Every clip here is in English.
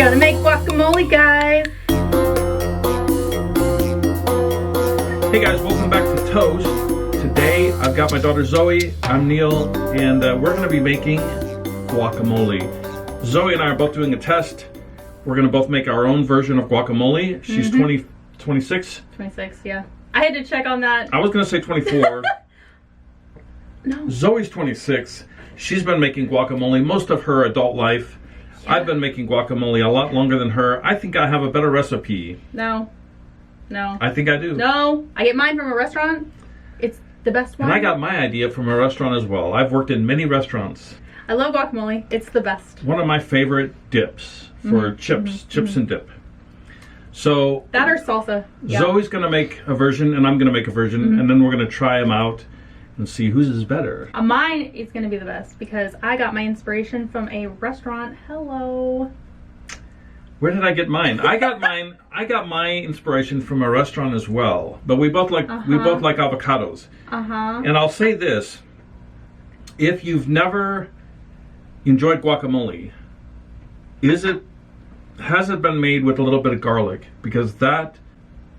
Gonna make guacamole, guys. Hey guys, welcome back to Toast. Today I've got my daughter Zoe, I'm Neil, and we're going to be making guacamole. Zoe and I are both doing a test. We're going to both make our own version of guacamole. She's 26? 26, yeah. I had to check on that. I was going to say 24. No. Zoe's 26. She's been making guacamole most of her adult life. Yeah. I've been making guacamole a lot longer than her. I think I have a better recipe. No. I think I do. No. I get mine from a restaurant. It's the best one. And I got my idea from a restaurant as well. I've worked in many restaurants. I love guacamole. It's the best. One of my favorite dips for chips and dip. So that or salsa. Yeah. Zoe's gonna make a version and I'm gonna make a version and then we're gonna try them out and see whose is better. Mine is gonna be the best because I got my inspiration from a restaurant. Hello. Where did I get mine? I got my inspiration from a restaurant as well. But we both like avocados. And I'll say this: if you've never enjoyed guacamole, has it been made with a little bit of garlic? Because that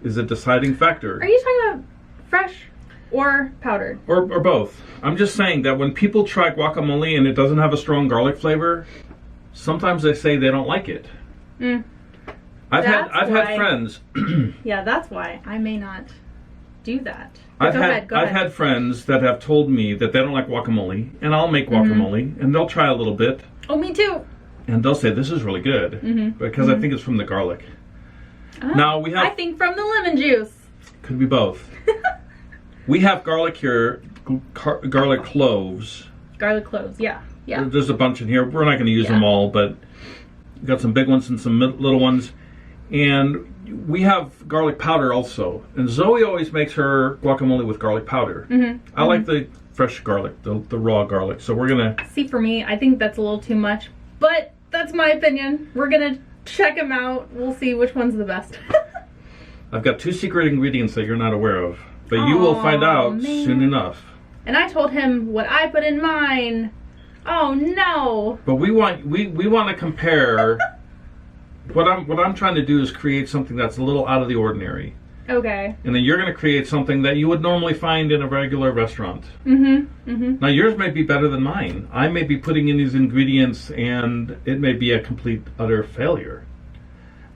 is a deciding factor. Are you talking about fresh or powdered? Or both. I'm just saying that when people try guacamole and it doesn't have a strong garlic flavor, sometimes they say they don't like it. I've had friends. Yeah, that's why I may not do that. I've had friends that have told me that they don't like guacamole, and I'll make guacamole, and they'll try a little bit. Oh, me too. And they'll say this is really good because I think it's from the garlic. Oh, now we have. I think from the lemon juice. Could be both. We have garlic here, garlic cloves. Garlic cloves, yeah. There's a bunch in here. We're not going to use them all, but we've got some big ones and some little ones. And we have garlic powder also. And Zoe always makes her guacamole with garlic powder. I like the fresh garlic, the raw garlic. So we're going to... See, for me, I think that's a little too much. But that's my opinion. We're going to check them out. We'll see which one's the best. I've got 2 secret ingredients that you're not aware of. But you will find out soon enough. And I told him what I put in mine. Oh no! But we want to compare. What I'm trying to do is create something that's a little out of the ordinary. Okay. And then you're going to create something that you would normally find in a regular restaurant. Now yours may be better than mine. I may be putting in these ingredients and it may be a complete utter failure.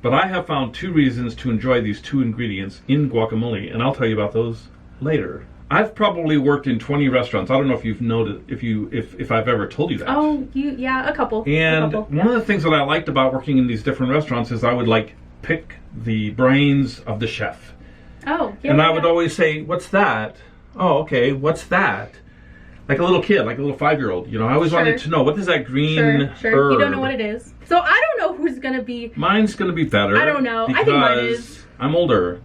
But I have found 2 reasons to enjoy these 2 ingredients in guacamole, and I'll tell you about those later. I've probably worked in 20 restaurants. I don't know if you've noted, if I've ever told you that. Oh, yeah, a couple. And one of the things that I liked about working in these different restaurants is I would pick the brains of the chef. Oh, yeah. And I would always say, "What's that?" "Oh, okay, what's that?" Like a little kid, like a little 5-year-old. You know, I always wanted to know, what is that green herb? You don't know what it is. So I don't know who's gonna be. Mine's gonna be better. I don't know. I think mine is. I'm older.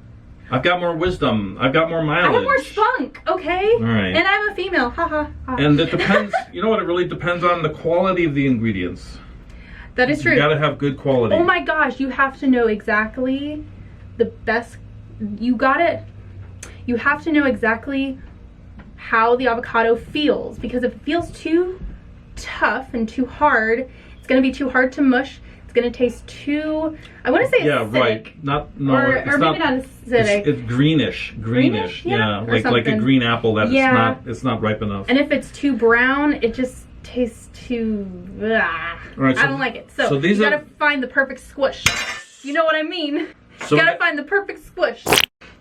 I've got more wisdom. I've got more mileage. I have more spunk, okay? All right. And I'm a female. Ha ha. And it depends. You know what? It really depends on the quality of the ingredients. That is true. You gotta have good quality. Oh my gosh! You have to know exactly the best. You have to know exactly how the avocado feels, because if it feels too tough and too hard, it's going to be too hard to mush. It's going to taste too, I want to say acidic. Yeah, right. Or maybe not acidic. It's greenish. Yeah, like a green apple that it's not ripe enough. And if it's too brown, it just tastes too. Right, I don't like it. So you got to find the perfect squish. You know what I mean? You got to find the perfect squish.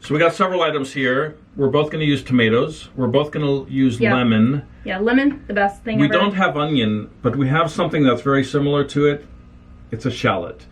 So we got several items here. We're both going to use tomatoes. We're both going to use lemon. Yeah, lemon, the best thing ever. We don't have onion, but we have something that's very similar to it. It's a shallot.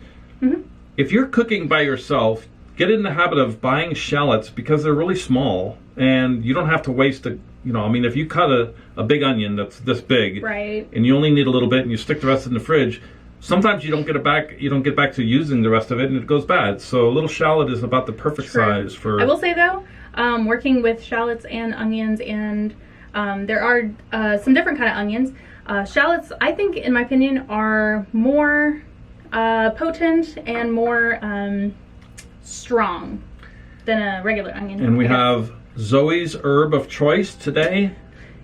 If you're cooking by yourself, get in the habit of buying shallots because they're really small and you don't have to waste if you cut a big onion that's this big, right, and you only need a little bit and you stick the rest in the fridge, sometimes you don't get back to using the rest of it and it goes bad. So a little shallot is about the perfect size for... I will say though, working with shallots and onions, and there are some different kind of onions. Shallots, I think, in my opinion, are more potent and more strong than a regular onion. And we have Zoe's herb of choice today.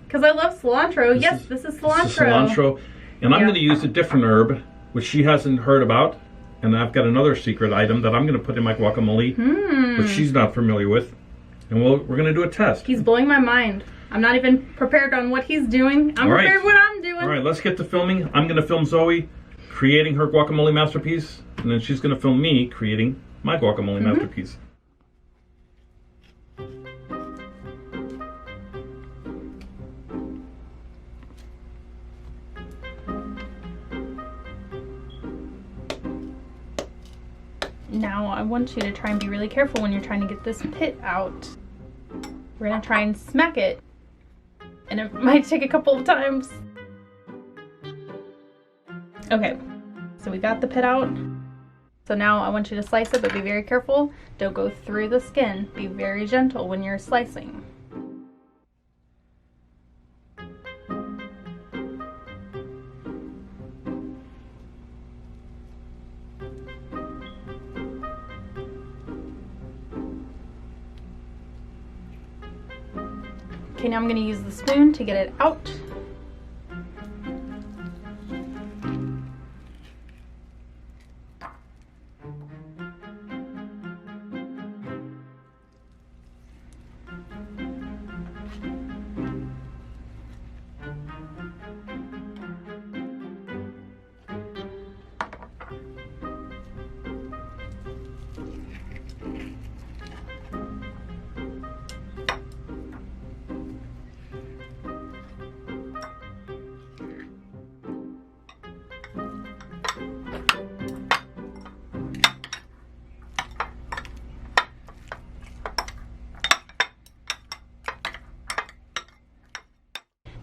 Because I love cilantro. This is cilantro. This is cilantro. And I'm going to use a different herb, which she hasn't heard about. And I've got another secret item that I'm going to put in my guacamole, which she's not familiar with. And we're going to do a test. He's blowing my mind. I'm not even prepared on what he's doing. I'm prepared what I'm doing. All right, let's get to filming. I'm going to film Zoe creating her guacamole masterpiece, and then she's going to film me creating my guacamole masterpiece. Now I want you to try and be really careful when you're trying to get this pit out. We're gonna try and smack it, and it might take a couple of times. Okay, so we got the pit out. So now I want you to slice it, but be very careful. Don't go through the skin. Be very gentle when you're slicing. Okay, now I'm going to use the spoon to get it out.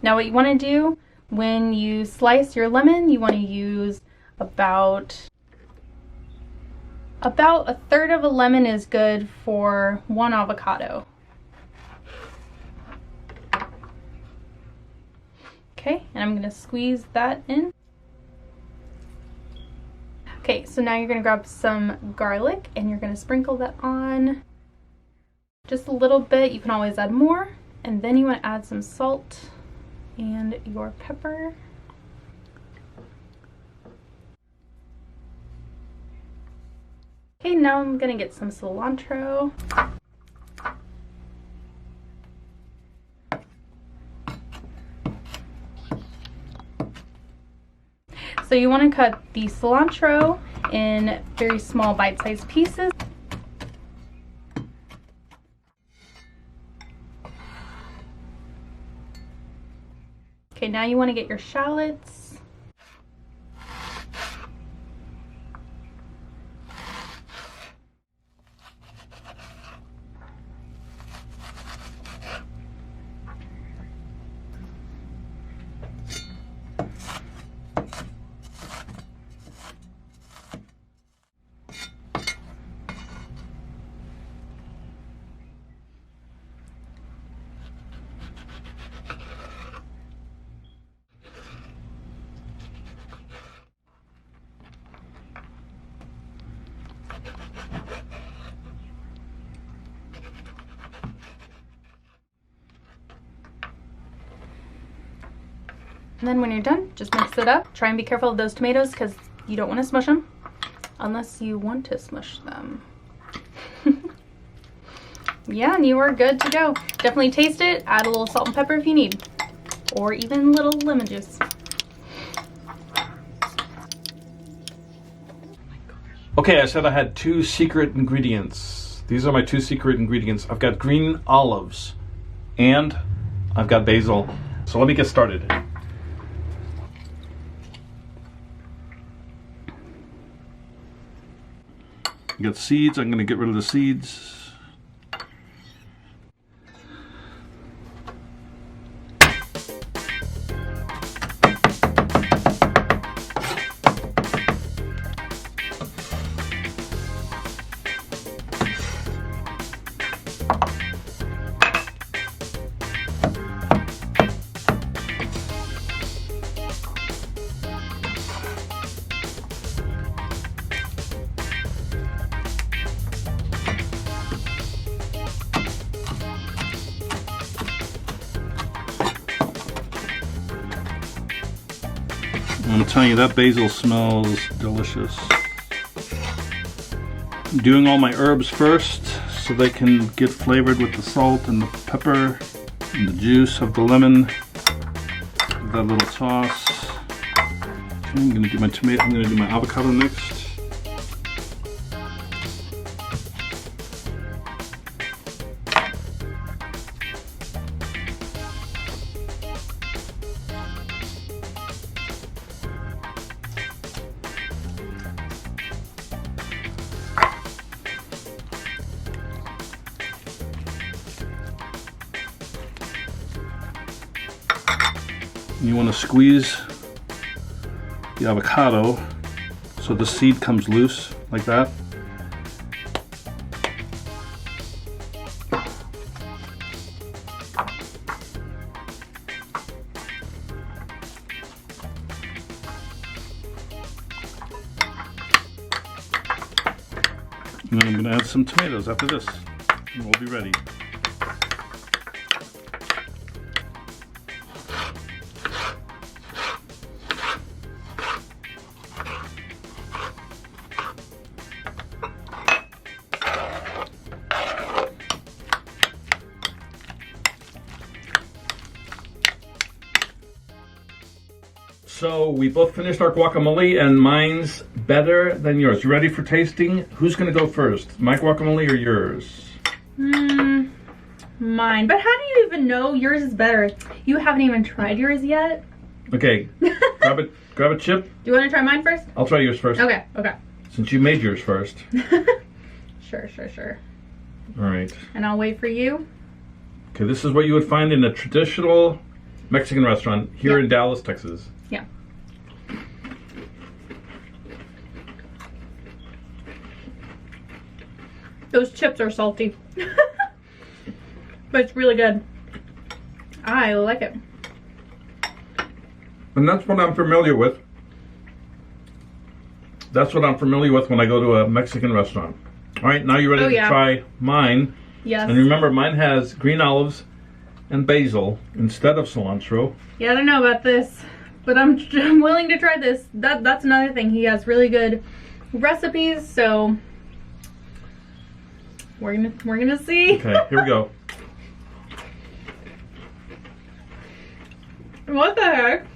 Now what you want to do when you slice your lemon, you want to use about a third of a lemon is good for one avocado. Okay, and I'm going to squeeze that in. Okay, so now you're going to grab some garlic and you're going to sprinkle that on just a little bit. You can always add more. And then you want to add some salt and your pepper. Okay, now I'm gonna get some cilantro. So you want to cut the cilantro in very small bite-sized pieces. Okay, now you want to get your shallots. And then when you're done, just mix it up. Try and be careful of those tomatoes because you don't want to smush them unless you want to smush them. Yeah, and you are good to go. Definitely taste it. Add a little salt and pepper if you need, or even a little lemon juice. Okay, I said I had 2 secret ingredients. These are my 2 secret ingredients. I've got green olives and I've got basil. So let me get started. You got seeds. I'm going to get rid of the seeds. I'm telling you, that basil smells delicious. doing all my herbs first so they can get flavored with the salt and the pepper and the juice of the lemon. Give that little toss. Okay, I'm gonna do my tomato. I'm gonna do my avocado next. You want to squeeze the avocado so the seed comes loose like that. And then I'm going to add some tomatoes after this, and we'll be ready. So we both finished our guacamole, and mine's better than yours. You ready for tasting? Who's going to go first? My guacamole or yours? Mine. But how do you even know yours is better? You haven't even tried yours yet. Okay, grab a chip. Do you want to try mine first? I'll try yours first. Okay. Since you made yours first. Sure. All right. And I'll wait for you. Okay, this is what you would find in a traditional Mexican restaurant here in Dallas, Texas. Yeah. Those chips are salty. But it's really good. I like it. And that's what I'm familiar with. That's what I'm familiar with when I go to a Mexican restaurant. All right, now you're ready to try mine. Yes. And remember, mine has green olives and basil instead of cilantro. Yeah, I don't know about this, but I'm willing to try this. That's another thing. He has really good recipes, so we're gonna see. Okay, here we go. What the heck?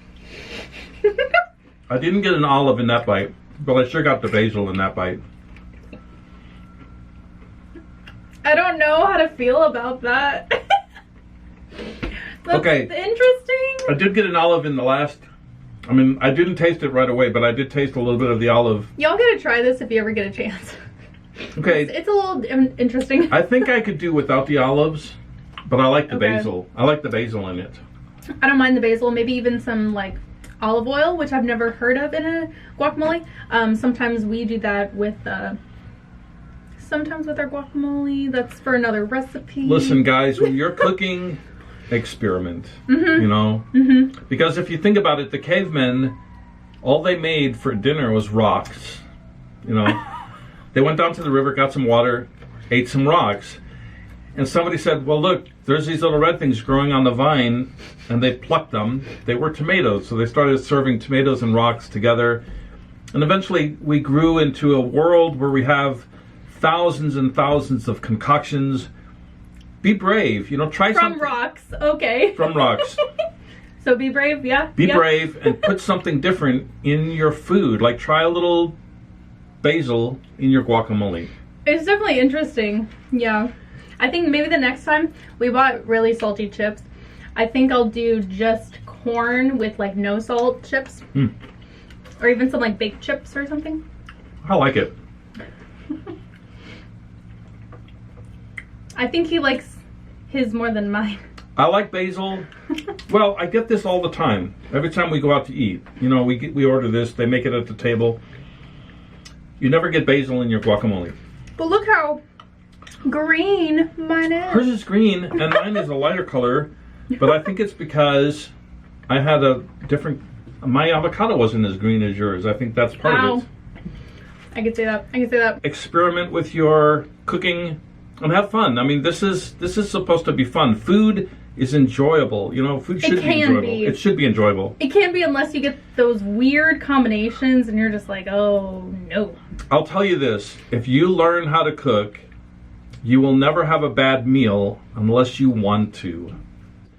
I didn't get an olive in that bite, but I sure got the basil in that bite. I don't know how to feel about that. That's Okay. interesting. I did get an olive in the last. I mean, I didn't taste it right away, but I did taste a little bit of the olive. Y'all gotta try this if you ever get a chance. Okay. It's a little interesting. I think I could do without the olives, but I like the basil. I like the basil in it. I don't mind the basil. Maybe even some like olive oil, which I've never heard of in a guacamole. Sometimes we do that with sometimes with our guacamole. That's for another recipe. Listen, guys, when you're cooking, experiment. You know, because if you think about it, the cavemen, all they made for dinner was rocks. You know, they went down to the river, got some water, ate some rocks. And somebody said, well, look, there's these little red things growing on the vine, and they plucked them. They were tomatoes, so they started serving tomatoes and rocks together. And eventually we grew into a world where we have thousands and thousands of concoctions. Be brave, you know, try something. From rocks, okay. From rocks. So be brave, yeah. Be brave and put something different in your food. Like try a little basil in your guacamole. It's definitely interesting, yeah. I think maybe the next time we bought really salty chips, I think I'll do just corn with like no salt chips. Or even some like baked chips or something. I like it. I think he likes his more than mine. I like basil. Well, I get this all the time. Every time we go out to eat, you know, we order this, they make it at the table. You never get basil in your guacamole. But look how green mine is. Hers is green and mine is a lighter color, but I think it's because I had a different. My avocado wasn't as green as yours. I think that's part of it. I can say that. Experiment with your cooking and have fun. I mean, this is supposed to be fun. Food is enjoyable. You know, food should be can enjoyable. be. It should be enjoyable. It can be unless you get those weird combinations and you're just like, oh no. I'll tell you this, if you learn how to cook, you will never have a bad meal unless you want to.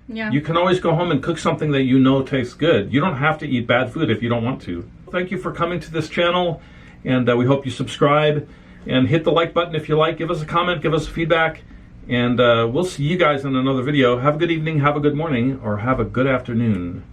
Yeah. You can always go home and cook something that you know tastes good. You don't have to eat bad food if you don't want to. Thank you for coming to this channel, and we hope you subscribe and hit the like button if you like. Give us a comment, give us feedback, and we'll see you guys in another video. Have a good evening, have a good morning, or have a good afternoon.